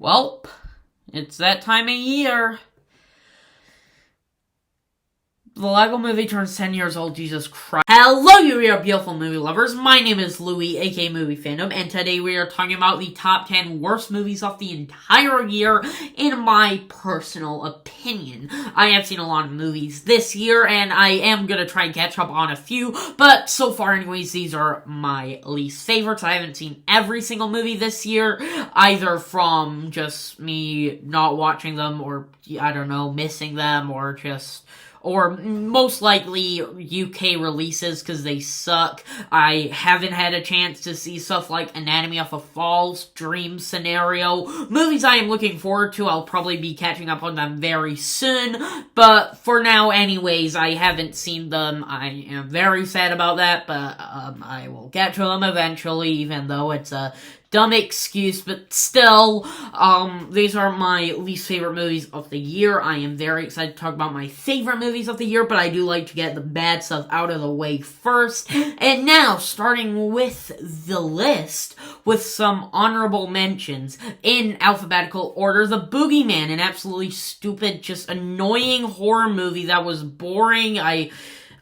Welp, it's that time of year. The Lego Movie turns 10 years old, Jesus Christ. Hello, you beautiful movie lovers. My name is Louie, aka Movie Fandom, and today we are talking about the top 10 worst movies of the entire year, in my personal opinion. I have seen a lot of movies this year, and I am gonna try and catch up on a few, but so far anyways, these are my least favorites. I haven't seen every single movie this year, either from just me not watching them, or, I don't know, missing them, or most likely UK releases because they suck. I haven't had a chance to see stuff like Anatomy of a Falls, Dream Scenario, movies I am looking forward to. I'll probably be catching up on them very soon, but for now anyways, I haven't seen them. I am very sad about that, but I will get to them eventually, even though it's a dumb excuse, but still, these are my least favorite movies of the year. I am very excited to talk about my favorite movies of the year, but I do like to get the bad stuff out of the way first. And now, starting with the list, with some honorable mentions, in alphabetical order, The Boogeyman, an absolutely stupid, just annoying horror movie that was boring. I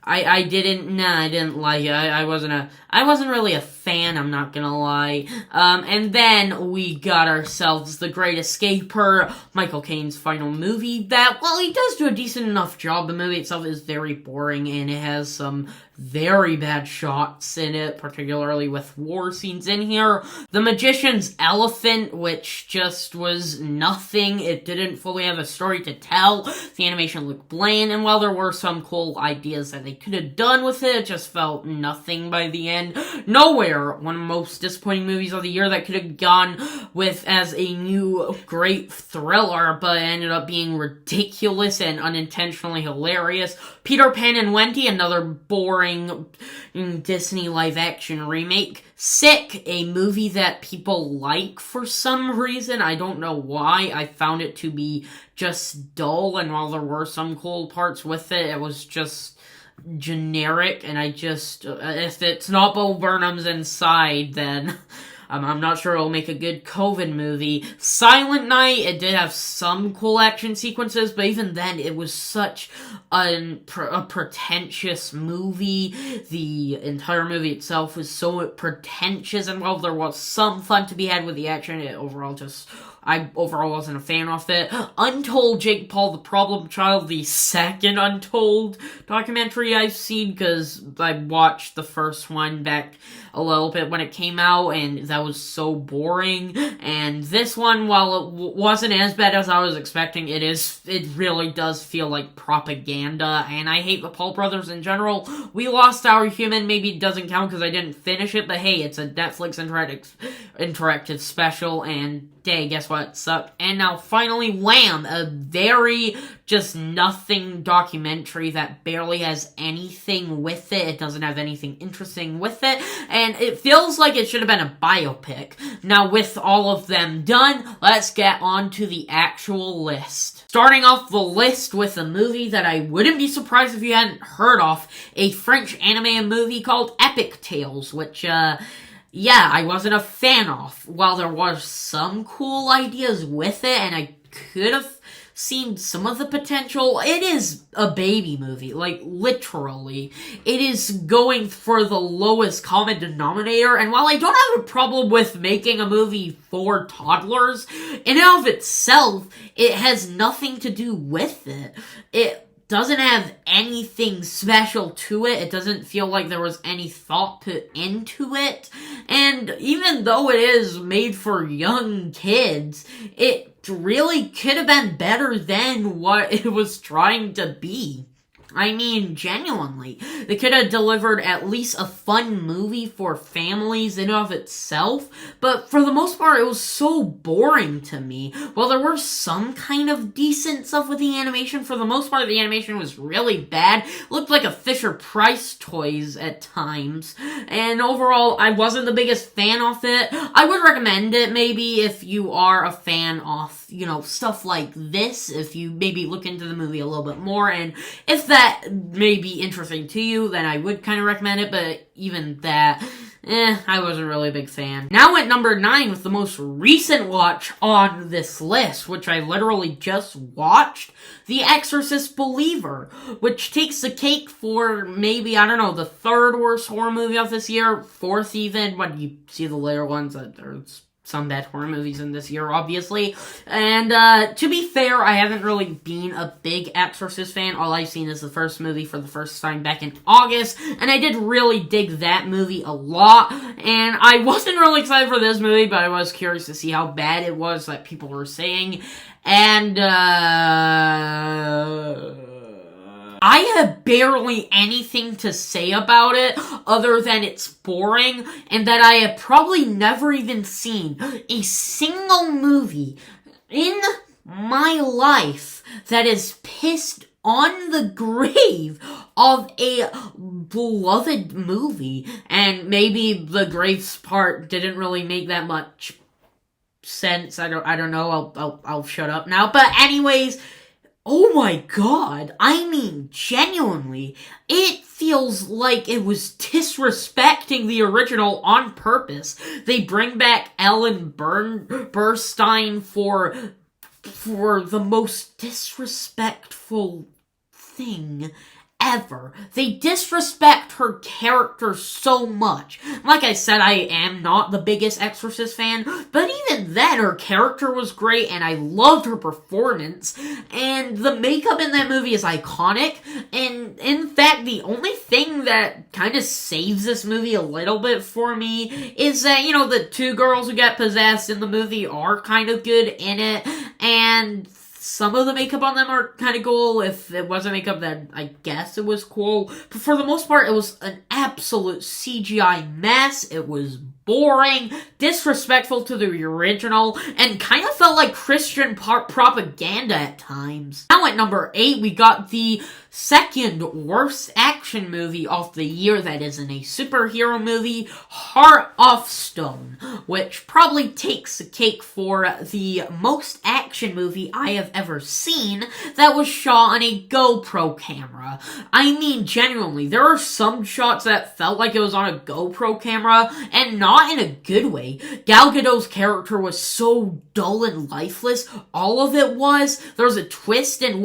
didn't like it. I wasn't really a fan, I'm not gonna lie. And then we got ourselves The Great Escaper, Michael Caine's final movie that, well, he does do a decent enough job. The movie itself is very boring, and it has some very bad shots in it, particularly with war scenes in here. The Magician's Elephant, which just was nothing. It didn't fully have a story to tell. The animation looked bland, and while there were some cool ideas that they could have done with it, it just felt nothing by the end. Nowhere. One of the most disappointing movies of the year that could have gone with as a new great thriller, but ended up being ridiculous and unintentionally hilarious. Peter Pan and Wendy, another boring Disney live-action remake. Sick, a movie that people like for some reason. I don't know why. I found it to be just dull, and while there were some cool parts with it, it was just generic, and if it's not Bo Burnham's inside, then I'm not sure it'll make a good COVID movie. Silent Night, it did have some cool action sequences, but even then, it was such a pretentious movie. The entire movie itself was so pretentious, and while there was some fun to be had with the action, I overall wasn't a fan of it. Untold, Jake Paul, The Problem Child, the second Untold documentary I've seen, because I watched the first one back a little bit when it came out, and that was so boring. And this one, while it wasn't as bad as I was expecting, it really does feel like propaganda, and I hate the Paul brothers in general. We Lost Our Human, maybe it doesn't count because I didn't finish it, but hey, it's a Netflix interactive special, and day, guess what? It sucked. And now, finally, Wham! A very just nothing documentary that barely has anything with it. It doesn't have anything interesting with it, and it feels like it should have been a biopic. Now, with all of them done, let's get on to the actual list. Starting off the list with a movie that I wouldn't be surprised if you hadn't heard of, a French anime movie called Epic Tales, which, yeah, I wasn't a fan of. While there was some cool ideas with it, and I could have seen some of the potential, it is a baby movie, like, literally. It is going for the lowest common denominator, and while I don't have a problem with making a movie for toddlers, in and of itself, it has nothing to do with it. It doesn't have anything special to it. It doesn't feel like there was any thought put into it. And even though it is made for young kids, it really could have been better than what it was trying to be. I mean, genuinely. They could have delivered at least a fun movie for families in and of itself, but for the most part, it was so boring to me. While there were some kind of decent stuff with the animation, for the most part, the animation was really bad. It looked like a Fisher-Price toys at times, and overall, I wasn't the biggest fan of it. I would recommend it, maybe, if you are a fan of, stuff like this, if you maybe look into the movie a little bit more, and if that may be interesting to you, then I would kind of recommend it, but even that, I wasn't really a big fan. Now at number 9 with the most recent watch on this list, which I literally just watched, The Exorcist Believer, which takes the cake for maybe, I don't know, the third worst horror movie of this year, fourth even, when you see the later ones, there's some bad horror movies in this year, obviously. And, to be fair, I haven't really been a big Exorcist fan. All I've seen is the first movie for the first time back in August, and I did really dig that movie a lot. And I wasn't really excited for this movie, but I was curious to see how bad it was that people were saying. And, I have barely anything to say about it other than it's boring and that I have probably never even seen a single movie in my life that is pissed on the grave of a beloved movie. And maybe the graves part didn't really make that much sense. I don't know. I'll shut up now. But anyways, oh my god, I mean, genuinely, it feels like it was disrespecting the original on purpose. They bring back Ellen Burstyn for the most disrespectful thing ever. They disrespect her character so much. Like I said, I am not the biggest Exorcist fan, but even then, her character was great, and I loved her performance, and the makeup in that movie is iconic, and in fact, the only thing that kind of saves this movie a little bit for me is that, you know, the two girls who get possessed in the movie are kind of good in it, and some of the makeup on them are kind of cool. If it wasn't makeup, then I guess it was cool. But for the most part, it was an absolute CGI mess. It was boring, disrespectful to the original, and kind of felt like Christian propaganda at times. Now at number 8, we got the second worst action movie of the year that isn't a superhero movie, Heart of Stone, which probably takes the cake for the most action movie I have ever seen that was shot on a GoPro camera. I mean, genuinely, there are some shots that felt like it was on a GoPro camera, and not in a good way. Gal Gadot's character was so dull and lifeless. All of it was. There was a twist in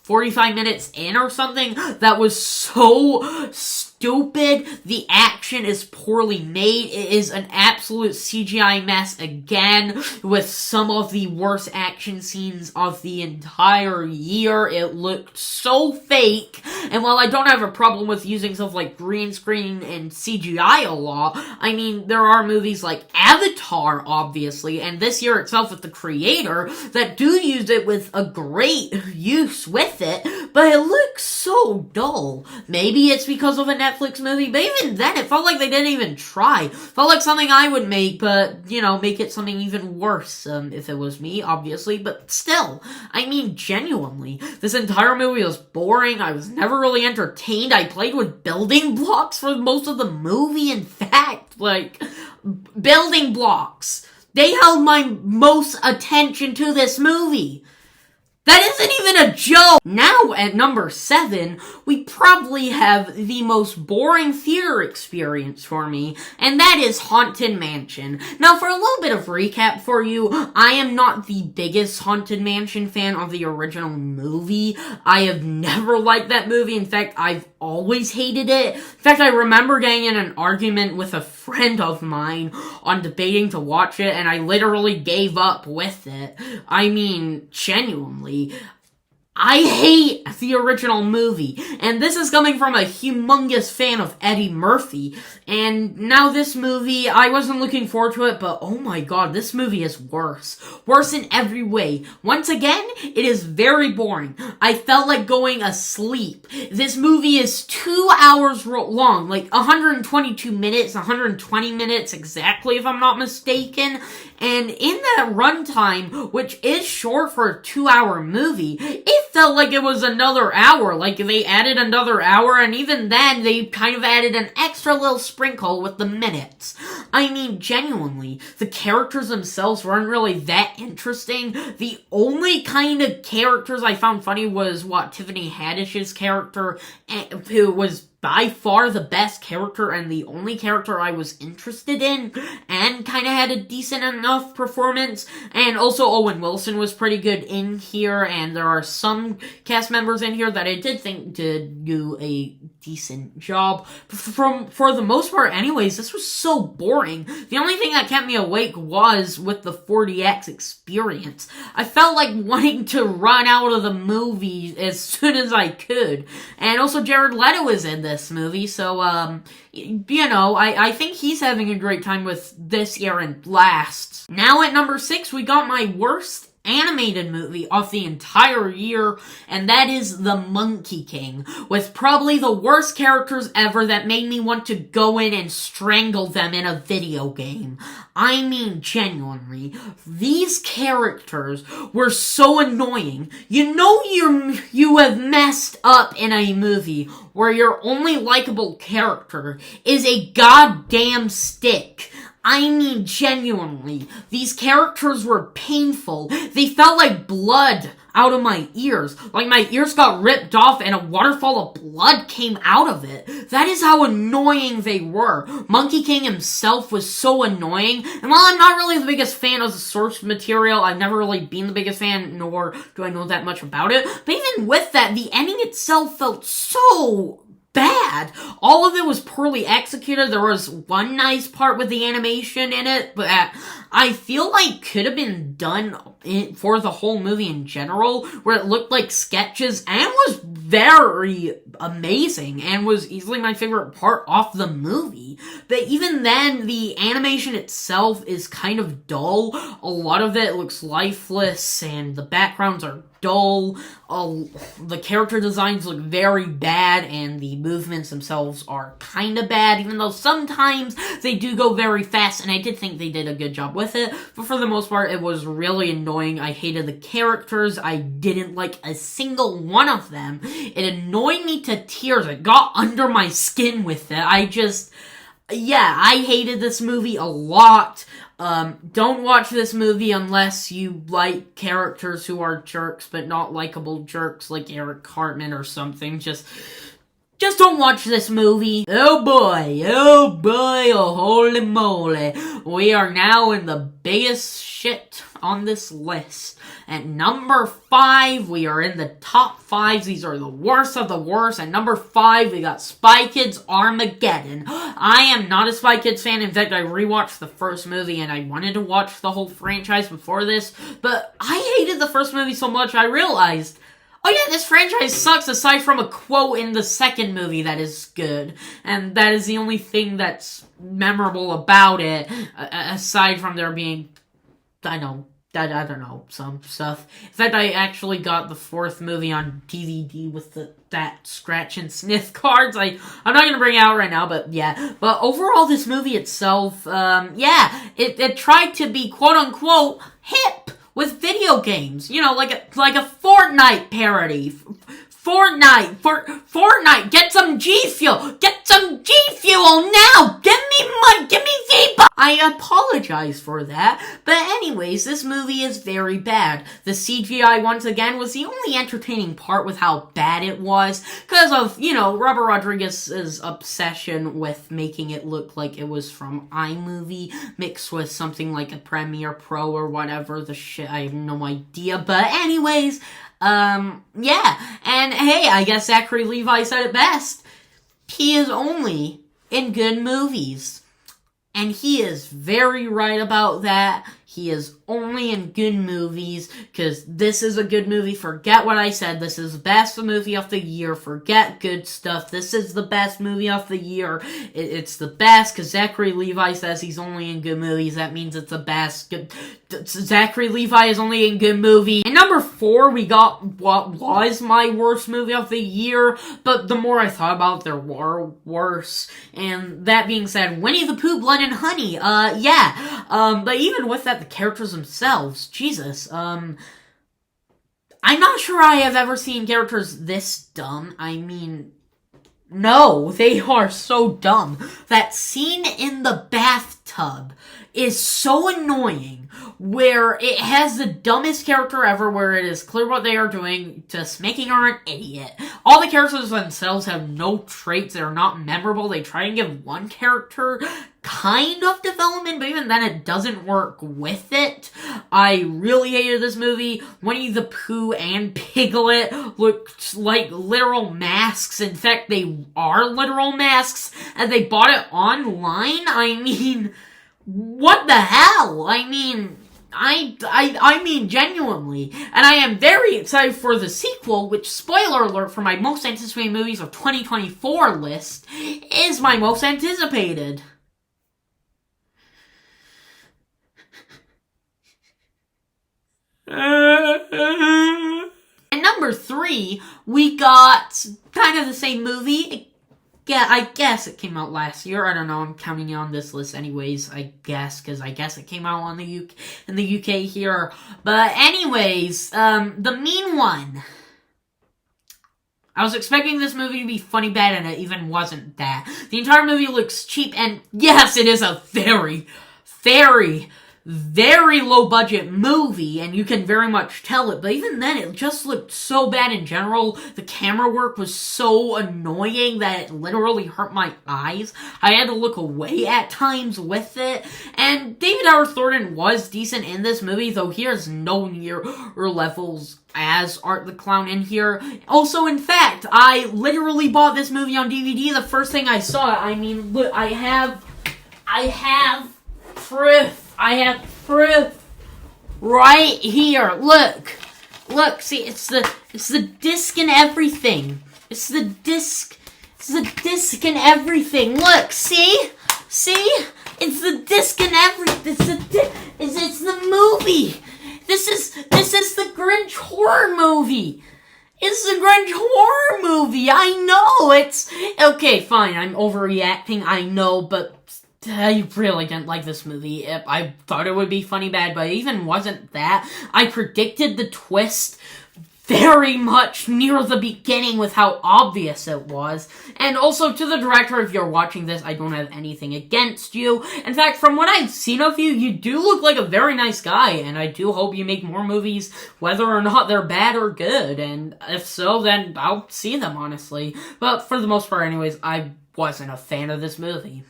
45 minutes in or something that was so stupid. The action is poorly made. It is an absolute CGI mess again, with some of the worst action scenes of the entire year. It looked so fake, and while I don't have a problem with using stuff like green screen and CGI a lot, I mean, there are movies like Avatar, obviously, and this year itself with the creator, that do use it with a great use with it, but it looks so dull. Maybe it's because of a Netflix movie, but even then, it felt like they didn't even try. It felt like something I would make, but, you know, make it something even worse, if it was me, obviously, but still, I mean, genuinely, this entire movie was boring. I was never really entertained. I played with building blocks for most of the movie. In fact, like, building blocks. They held my most attention to this movie. That isn't even a joke! Now, at number 7, we probably have the most boring theater experience for me, and that is Haunted Mansion. Now, for a little bit of recap for you, I am not the biggest Haunted Mansion fan of the original movie. I have never liked that movie. In fact, I've always hated it. In fact, I remember getting in an argument with a friend of mine on debating to watch it, and I literally gave up with it. I mean, genuinely, I hate the original movie, and this is coming from a humongous fan of Eddie Murphy, and now this movie, I wasn't looking forward to it, but oh my god, this movie is worse. Worse in every way. Once again, it is very boring. I felt like going asleep. This movie is 2 hours long, like 122 minutes, 120 minutes exactly, if I'm not mistaken, and in that runtime, which is short for a 2-hour movie, it felt like it was another hour, like they added another hour, and even then, they kind of added an extra little sprinkle with the minutes. I mean, genuinely, the characters themselves weren't really that interesting. The only kind of characters I found funny was, Tiffany Haddish's character, who was by far the best character and the only character I was interested in, and kind of had a decent enough performance. And also Owen Wilson was pretty good in here, and there are some cast members in here that I did think did do a decent job. For the most part anyways, this was so boring. The only thing that kept me awake was with the 4DX experience. I felt like wanting to run out of the movie as soon as I could. And also Jared Leto is in this movie, so you know, I think he's having a great time with this year and last. Now at number 6, we got my worst animated movie of the entire year, and that is The Monkey King, with probably the worst characters ever that made me want to go in and strangle them in a video game. I mean, genuinely, these characters were so annoying. You know you have messed up in a movie where your only likable character is a goddamn stick. I mean, genuinely, these characters were painful. They felt like blood out of my ears. Like my ears got ripped off and a waterfall of blood came out of it. That is how annoying they were. Monkey King himself was so annoying. And while I'm not really the biggest fan of the source material, I've never really been the biggest fan, nor do I know that much about it. But even with that, the ending itself felt so bad. All of it was poorly executed. There was one nice part with the animation in it, but I feel like could have been done for the whole movie in general, where it looked like sketches and was very amazing and was easily my favorite part of the movie. But even then, the animation itself is kind of dull. A lot of it looks lifeless and the backgrounds are dull. The character designs look very bad and the movements themselves are kind of bad, even though sometimes they do go very fast, and I did think they did a good job with it. But for the most part, it was really annoying. I hated the characters. I didn't like a single one of them. It annoyed me to tears. It got under my skin with it. I hated this movie a lot. Don't watch this movie unless you like characters who are jerks, but not likable jerks like Eric Cartman or something. Just don't watch this movie. Oh boy, oh holy moly. We are now in the biggest shit on this list. At number 5, we are in the top 5. These are the worst of the worst. At number 5, we got Spy Kids Armageddon. I am not a Spy Kids fan. In fact, I rewatched the first movie and I wanted to watch the whole franchise before this, but I hated the first movie so much I realized, oh yeah, this franchise sucks aside from a quote in the second movie that is good. And that is the only thing that's memorable about it, aside from there being, I don't know, some stuff. In fact, I actually got the 4th movie on DVD with that scratch and sniff cards. I'm not gonna bring it out right now, but yeah. But overall, this movie itself, it tried to be quote-unquote hip with video games. You know, like a Fortnite parody. Fortnite, get some G Fuel! Get some G Fuel now! Give me money! Give me V-Bucks! I apologize for that, but anyways, this movie is very bad. The CGI, once again, was the only entertaining part with how bad it was, because of, you know, Robert Rodriguez's obsession with making it look like it was from iMovie, mixed with something like a Premiere Pro or whatever the shit, I have no idea, but anyways, yeah, and hey, I guess Zachary Levi said it best. He is only in good movies. And he is very right about that. He is only in good movies, because this is a good movie. Forget what I said. This is the best movie of the year. Forget good stuff. This is the best movie of the year. It's the best, because Zachary Levi says he's only in good movies. That means it's the best. Zachary Levi is only in good movie. And number 4, we got what was my worst movie of the year, but the more I thought about it, there were worse. And that being said, Winnie the Pooh, Blood and Honey. But even with that, the characters themselves, Jesus, I'm not sure I have ever seen characters this dumb. I mean, no, they are so dumb. That scene in the bathtub, is so annoying, where it has the dumbest character ever, where it is clear what they are doing, just making her an idiot. All the characters themselves have no traits, they're not memorable, they try and give one character kind of development, but even then it doesn't work with it. I really hated this movie. Winnie the Pooh and Piglet looked like literal masks. In fact, they are literal masks, and they bought it online. I mean, what the hell? I mean, genuinely. And I am very excited for the sequel, which, spoiler alert, for my most anticipated movies of 2024 list, is my most anticipated. And number 3, we got kind of the same movie. Yeah, I guess it came out last year. I don't know. I'm counting it on this list anyways, I guess, because I guess it came out in the UK here. But anyways, The Mean One. I was expecting this movie to be funny bad, and it even wasn't that. The entire movie looks cheap, and yes, it is a very, very, very low budget movie, and you can very much tell it, but even then it just looked so bad in general. The camera work was so annoying that it literally hurt my eyes. I had to look away at times with it, and David Howard Thornton was decent in this movie, though he has no near levels as Art the Clown in here. Also, in fact, I literally bought this movie on DVD the first thing I saw it. I mean, look, I have proof. I have proof right here. Look, see, it's the disc and everything. It's the disc and everything. Look, see, it's the disc and everything. It's the movie. This is the Grinch horror movie. It's the Grinch horror movie. I know. It's okay. Fine. I'm overreacting. I know, but I really didn't like this movie. I thought it would be funny bad, but it even wasn't that. I predicted the twist very much near the beginning with how obvious it was. And also, to the director, if you're watching this, I don't have anything against you. In fact, from what I've seen of you, you do look like a very nice guy, and I do hope you make more movies, whether or not they're bad or good, and if so, then I'll see them, honestly. But for the most part, anyways, I wasn't a fan of this movie.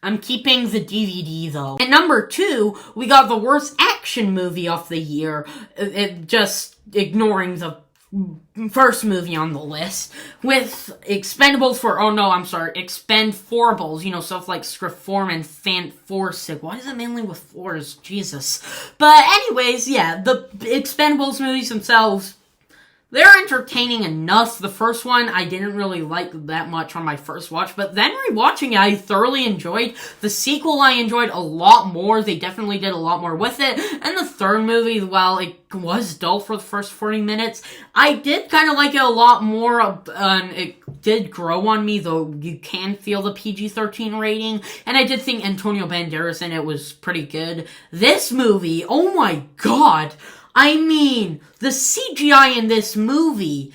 I'm keeping the DVD, though. And number 2, we got the worst action movie of the year, just ignoring the first movie on the list, with Expendables Expendables, stuff like Scriform and Fanforsig. Why is it mainly with fours? Jesus. But anyways, yeah, the Expendables movies themselves, they're entertaining enough. The first one, I didn't really like that much on my first watch, but then rewatching it, I thoroughly enjoyed. The sequel, I enjoyed a lot more. They definitely did a lot more with it. And the third movie, while it was dull for the first 40 minutes, I did kind of like it a lot more. It did grow on me, though you can feel the PG-13 rating. And I did think Antonio Banderas in it was pretty good. This movie, oh my god! I mean, the CGI in this movie,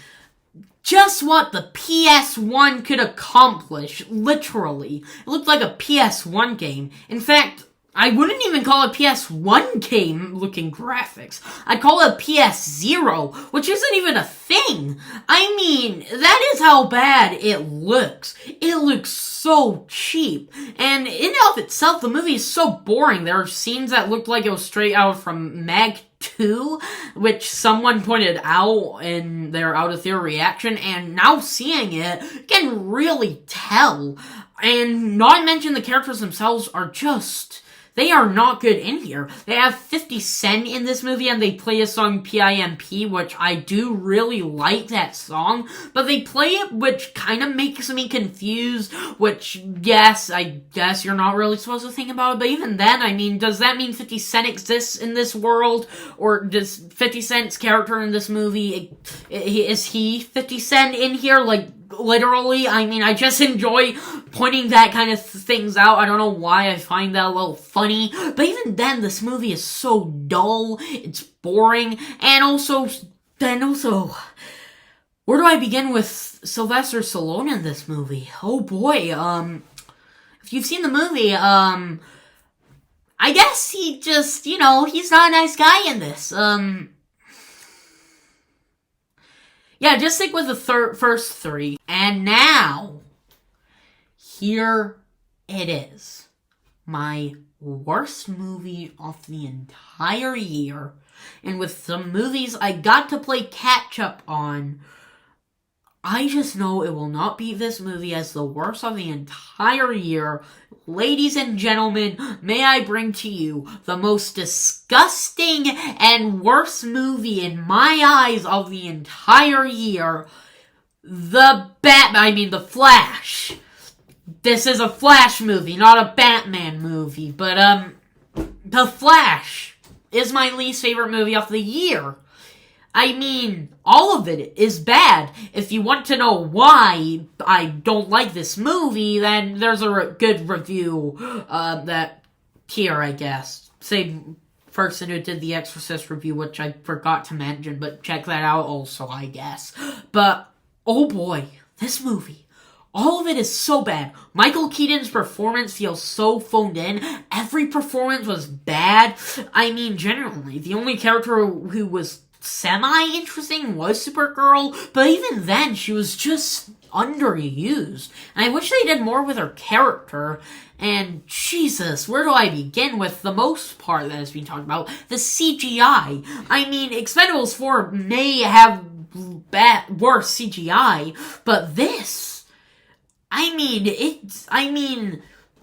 just what the PS1 could accomplish, literally. It looked like a PS1 game. In fact, I wouldn't even call it PS1 game looking graphics. I'd call it PS0, which isn't even a thing. I mean, that is how bad it looks. It looks so cheap. And in and of itself, the movie is so boring. There are scenes that looked like it was straight out from Mag 2, which someone pointed out in their out of theater reaction, and now seeing it, you can really tell. And not to mention the characters themselves are just, they are not good in here. They have 50 Cent in this movie, and they play a song PIMP, which I do really like that song, but they play it, which kind of makes me confused, which, yes, I guess you're not really supposed to think about it, but even then, I mean, does that mean 50 Cent exists in this world, or does 50 Cent's character in this movie, is he 50 Cent in here, like, literally? I mean, I just enjoy pointing that kind of things out. I don't know why I find that a little funny, but even then, this movie is so dull, it's boring, and also, where do I begin with Sylvester Stallone in this movie? Oh boy, if you've seen the movie, I guess he just, he's not a nice guy in this. Yeah, just stick with the first three. And now, here it is. My worst movie of the entire year. And with some movies I got to play catch up on, I just know it will not beat this movie as the worst of the entire year. Ladies and gentlemen, may I bring to you the most disgusting and worst movie in my eyes of the entire year. The Flash. This is a Flash movie, not a Batman movie, but, The Flash is my least favorite movie of the year. I mean, all of it is bad. If you want to know why I don't like this movie, then there's a good review, that here, I guess. Same person who did the Exorcist review, which I forgot to mention, but check that out also, I guess. But, oh boy, this movie. All of it is so bad. Michael Keaton's performance feels so phoned in. Every performance was bad. I mean, generally, the only character who was semi-interesting was Supergirl, but even then, she was just underused. And I wish they did more with her character. And Jesus, where do I begin with the most part that has been talked about? The CGI. I mean, Expendables 4 may have worse CGI, but this,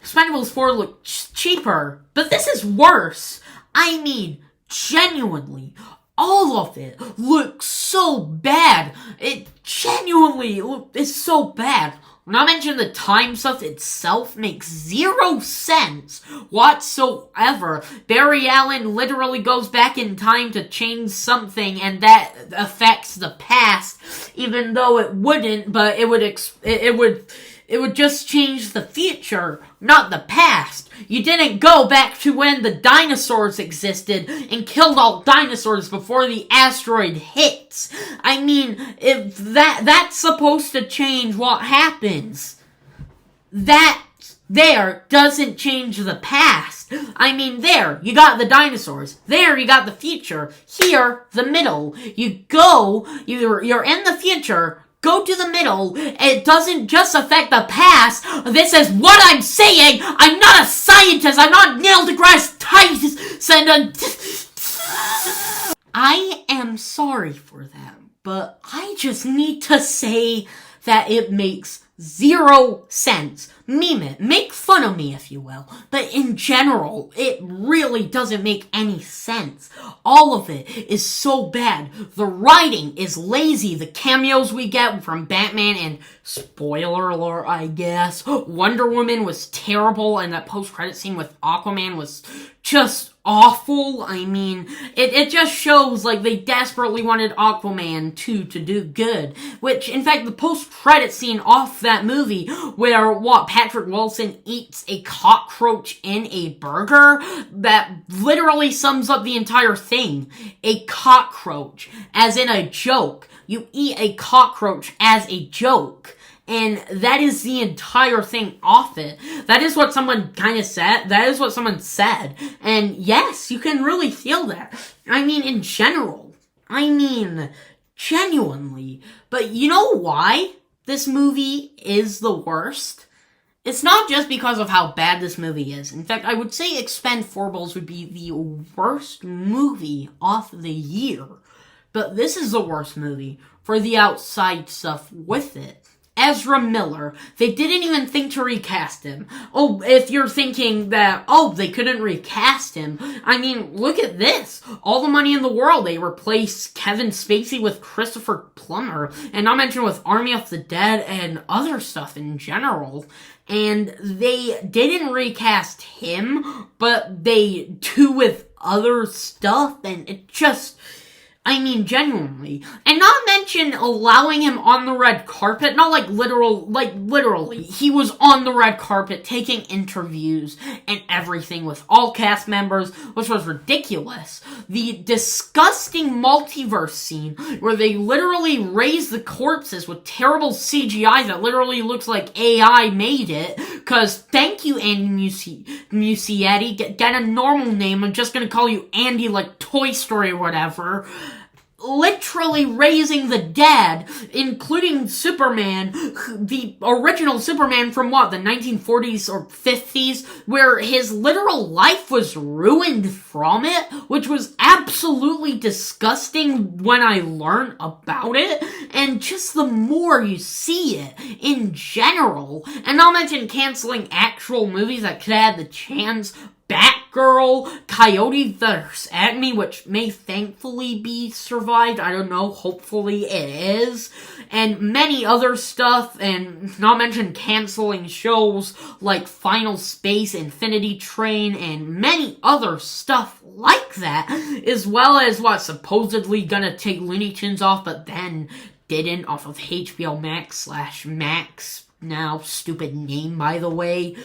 Expendables 4 looked cheaper, but this is worse. I mean, genuinely, all of it looks so bad. It genuinely is so bad. Not mention the time stuff itself makes zero sense whatsoever. Barry Allen literally goes back in time to change something, and that affects the past, even though it wouldn't. But it would just change the future, not the past. You didn't go back to when the dinosaurs existed and killed all dinosaurs before the asteroid hits. I mean, if that's supposed to change what happens. That there doesn't change the past. I mean, there, you got the dinosaurs. There, you got the future. Here, the middle. You're in the future. Go to the middle. It doesn't just affect the past. This is what I'm saying. I'm not a scientist. I'm not Neil deGrasse Tyson. I am sorry for that, but I just need to say that it makes zero sense. Meme it. Make fun of me, if you will. But in general, it really doesn't make any sense. All of it is so bad. The writing is lazy. The cameos we get from Batman and, spoiler alert, I guess, Wonder Woman was terrible, and that post-credit scene with Aquaman was just awful. I mean, it just shows like they desperately wanted Aquaman 2 to do good. Which, in fact, the post-credit scene off that movie where Patrick Wilson eats a cockroach in a burger, that literally sums up the entire thing. A cockroach, as in a joke. You eat a cockroach as a joke. And that is the entire thing off it. That is what someone kind of said. That is what someone said. And yes, you can really feel that. I mean, in general. I mean, genuinely. But you know why this movie is the worst? It's not just because of how bad this movie is. In fact, I would say Expendables would be the worst movie of the year. But this is the worst movie for the outside stuff with it. Ezra Miller. They didn't even think to recast him. Oh, if you're thinking that, they couldn't recast him. I mean, look at this. All the money in the world. They replaced Kevin Spacey with Christopher Plummer. And not mention with Army of the Dead and other stuff in general. And they didn't recast him, but they do with other stuff. And it just... I mean, genuinely. And not mention allowing him on the red carpet, not literally. He was on the red carpet taking interviews and everything with all cast members, which was ridiculous. The disgusting multiverse scene where they literally raise the corpses with terrible CGI that literally looks like AI made it, cause thank you, Andy Muschietti, get a normal name, I'm just gonna call you Andy like Toy Story or whatever. Literally raising the dead, including Superman, the original Superman from the 1940s or 50s, where his literal life was ruined from it, which was absolutely disgusting when I learned about it, and just the more you see it in general, and not mention canceling actual movies that could have had the chance. Batgirl, Coyote vs. Acme, which may thankfully be survived, I don't know, hopefully it is, and many other stuff, and not mention canceling shows like Final Space, Infinity Train, and many other stuff like that, as well as supposedly gonna take Looney Tunes off, but then didn't, off of HBO Max now, stupid name by the way.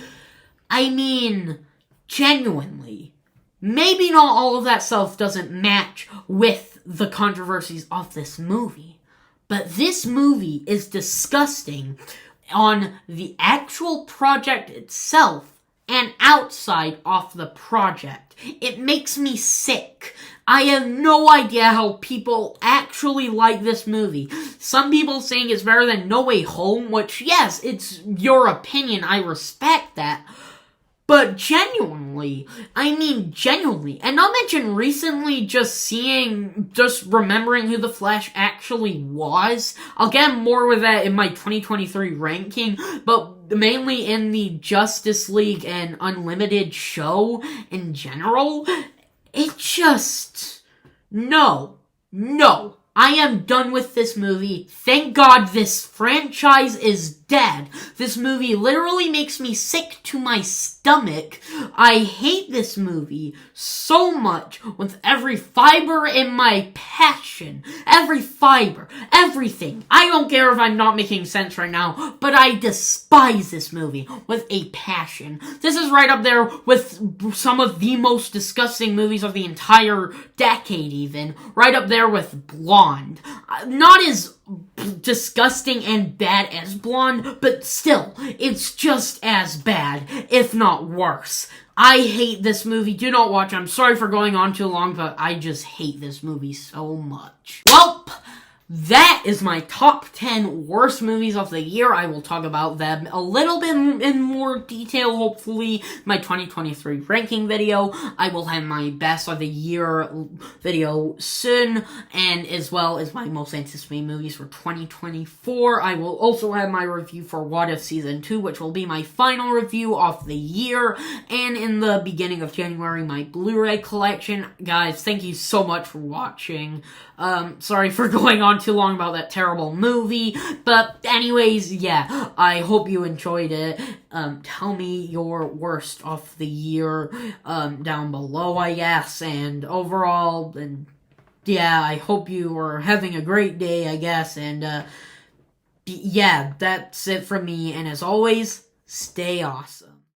I mean, genuinely, maybe not all of that stuff doesn't match with the controversies of this movie, but this movie is disgusting on the actual project itself and outside of the project. It makes me sick. I have no idea how people actually like this movie. Some people saying it's better than No Way Home, which, yes, it's your opinion, I respect that. But genuinely, and not mention recently just remembering who the Flash actually was. I'll get more with that in my 2023 ranking, but mainly in the Justice League and Unlimited show in general, it just, no. I am done with this movie. Thank God this franchise is dead. This movie literally makes me sick to my stomach. I hate this movie so much with every fiber in my passion. Every fiber. Everything. I don't care if I'm not making sense right now, but I despise this movie with a passion. This is right up there with some of the most disgusting movies of the entire decade even. Right up there with Blonde. Not as disgusting and bad as Blonde, but still, it's just as bad, if not worse. I hate this movie. Do not watch it. I'm sorry for going on too long, but I just hate this movie so much. Welp! That is my top 10 worst movies of the year. I will talk about them a little bit in more detail, hopefully, my 2023 ranking video. I will have my best of the year video soon, and as well as my most anticipated movies for 2024. I will also have my review for What If Season 2, which will be my final review of the year, and in the beginning of January, my Blu-ray collection. Guys, thank you so much for watching. Sorry for going on too long about that terrible movie, but anyways, yeah, I hope you enjoyed it. Tell me your worst of the year, down below, I guess, and overall, and yeah, I hope you are having a great day, I guess, and, yeah, that's it from me, and as always, stay awesome.